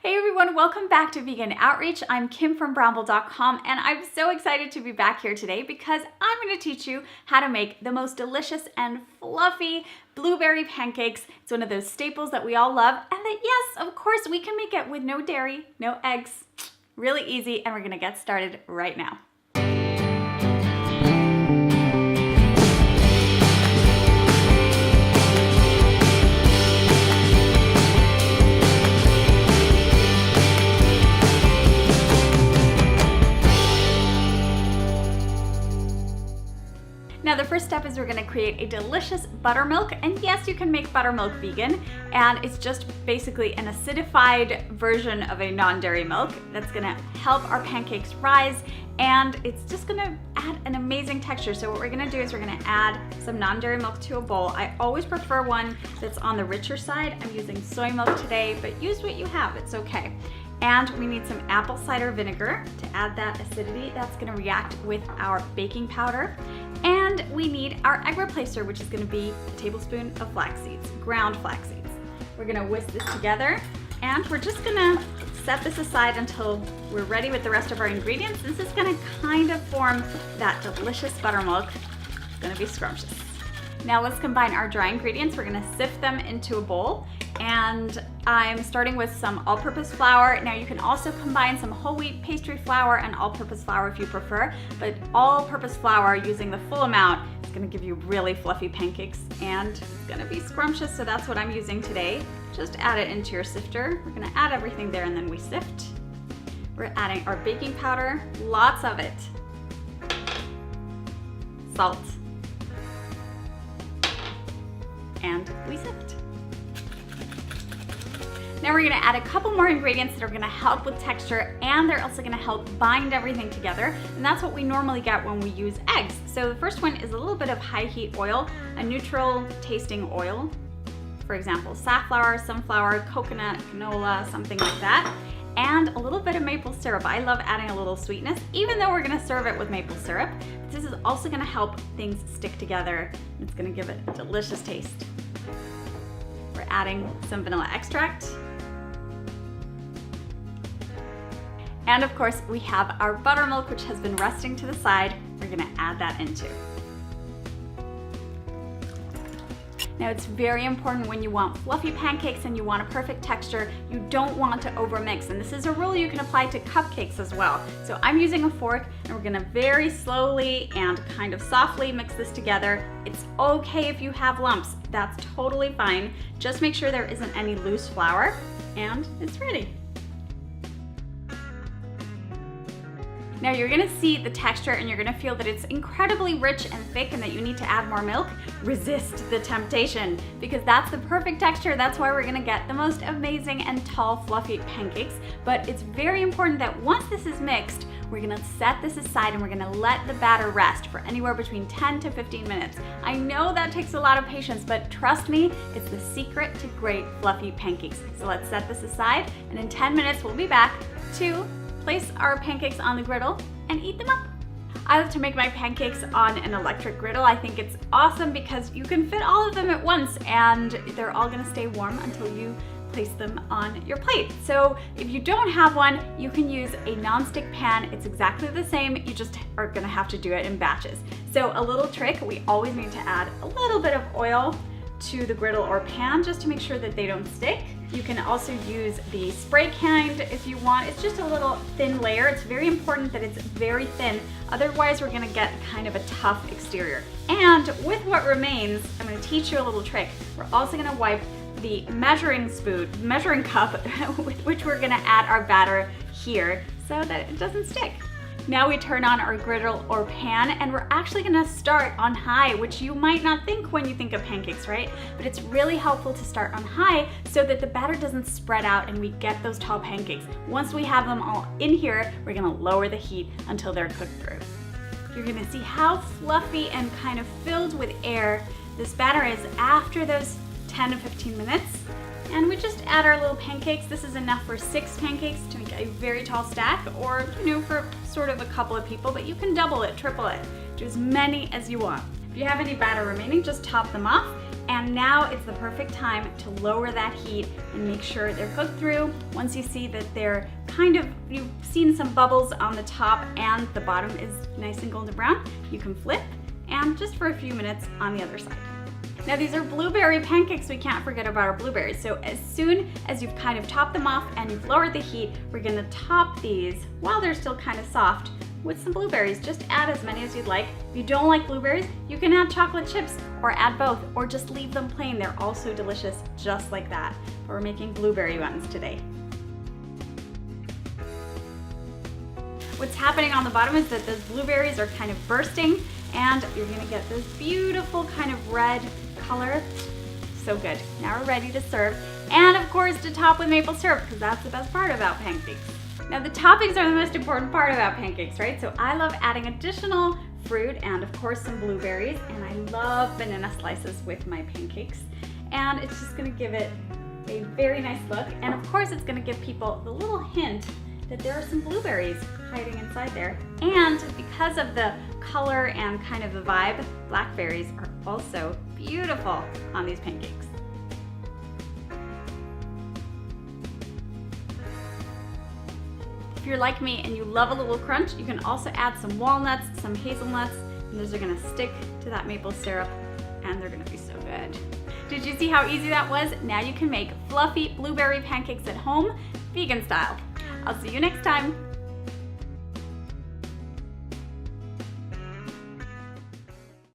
Hey everyone, welcome back to Vegan Outreach. I'm Kim from Brownble.com and I'm so excited to be back here today because I'm going to teach you how to make the most delicious and fluffy blueberry pancakes. It's one of those staples that we all love and that yes, of course, we can make it with no dairy, no eggs. Really easy, and we're going to get started right now. Now the first step is we're going to create a delicious buttermilk, and yes, you can make buttermilk vegan, and it's just basically an acidified version of a non-dairy milk that's going to help our pancakes rise, and it's just going to add an amazing texture. So what we're going to do is we're going to add some non-dairy milk to a bowl. I always prefer one that's on the richer side. I'm using soy milk today, but use what you have, it's okay. And we need some apple cider vinegar to add that acidity. That's going to react with our baking powder. And we need our egg replacer, which is going to be a tablespoon of flax seeds, ground flax seeds. We're going to whisk this together, and we're just going to set this aside until we're ready with the rest of our ingredients. This is going to kind of form that delicious buttermilk. It's going to be scrumptious. Now let's combine our dry ingredients. We're going to sift them into a bowl, and I'm starting with some all-purpose flour. Now you can also combine some whole wheat pastry flour and all-purpose flour if you prefer, but all-purpose flour using the full amount is going to give you really fluffy pancakes, and it's going to be scrumptious, so that's what I'm using today. Just add it into your sifter. We're going to add everything there and then we sift. We're adding our baking powder, lots of it, salt, and we sift. Now we're gonna add a couple more ingredients that are gonna help with texture, and they're also gonna help bind everything together, and that's what we normally get when we use eggs. So the first one is a little bit of high heat oil, a neutral tasting oil. For example, safflower, sunflower, coconut, canola, something like that. And a little bit of maple syrup. I love adding a little sweetness, even though we're gonna serve it with maple syrup. This is also gonna help things stick together. It's gonna give it a delicious taste. We're adding some vanilla extract. And of course, we have our buttermilk, which has been resting to the side. We're gonna add that into. Now it's very important when you want fluffy pancakes and you want a perfect texture, you don't want to overmix. And this is a rule you can apply to cupcakes as well. So I'm using a fork, and we're gonna very slowly and kind of softly mix this together. It's okay if you have lumps, that's totally fine. Just make sure there isn't any loose flour, and it's ready. Now you're gonna see the texture and you're gonna feel that it's incredibly rich and thick and that you need to add more milk. Resist the temptation, because that's the perfect texture. That's why we're gonna get the most amazing and tall, fluffy pancakes. But it's very important that once this is mixed, we're gonna set this aside and we're gonna let the batter rest for anywhere between 10 to 15 minutes. I know that takes a lot of patience, but trust me, it's the secret to great fluffy pancakes. So let's set this aside, and in 10 minutes we'll be back to place our pancakes on the griddle and eat them up. I love to make my pancakes on an electric griddle. I think it's awesome because you can fit all of them at once and they're all gonna stay warm until you place them on your plate. So if you don't have one, you can use a non-stick pan. It's exactly the same, you just are gonna have to do it in batches. So a little trick, we always need to add a little bit of oil to the griddle or pan just to make sure that they don't stick. You can also use the spray kind if you want. It's just a little thin layer. It's very important that it's very thin. Otherwise, we're gonna get kind of a tough exterior. And with what remains, I'm gonna teach you a little trick. We're also gonna wipe the measuring cup with which we're gonna add our batter here so that it doesn't stick. Now we turn on our griddle or pan, and we're actually gonna start on high, which you might not think when you think of pancakes, right? But it's really helpful to start on high so that the batter doesn't spread out and we get those tall pancakes. Once we have them all in here, we're gonna lower the heat until they're cooked through. You're gonna see how fluffy and kind of filled with air this batter is after those 10 to 15 minutes. And we just add our little pancakes. This is enough for 6 pancakes to make a very tall stack, or for sort of a couple of people, but you can double it, triple it, do as many as you want. If you have any batter remaining, just top them off And now it's the perfect time to lower that heat and make sure they're cooked through. Once you see that they're you've seen some bubbles on the top and the bottom is nice and golden brown, you can flip and just for a few minutes on the other side. Now these are blueberry pancakes, we can't forget about our blueberries. So as soon as you've kind of topped them off and you've lowered the heat, we're gonna top these while they're still kind of soft with some blueberries. Just add as many as you'd like. If you don't like blueberries, you can add chocolate chips or add both, or just leave them plain. They're also delicious just like that. But we're making blueberry ones today. What's happening on the bottom is that those blueberries are kind of bursting and you're gonna get this beautiful kind of red color. So good. Now we're ready to serve. And of course to top with maple syrup, because that's the best part about pancakes. Now the toppings are the most important part about pancakes, right? So I love adding additional fruit and of course some blueberries, and I love banana slices with my pancakes. And it's just gonna give it a very nice look. And of course it's gonna give people the little hint that there are some blueberries hiding inside there. And because of the color and kind of the vibe, blackberries are also beautiful on these pancakes. If you're like me and you love a little crunch, you can also add some walnuts, some hazelnuts, and those are gonna stick to that maple syrup and they're gonna be so good. Did you see how easy that was? Now you can make fluffy blueberry pancakes at home, vegan style. I'll see you next time.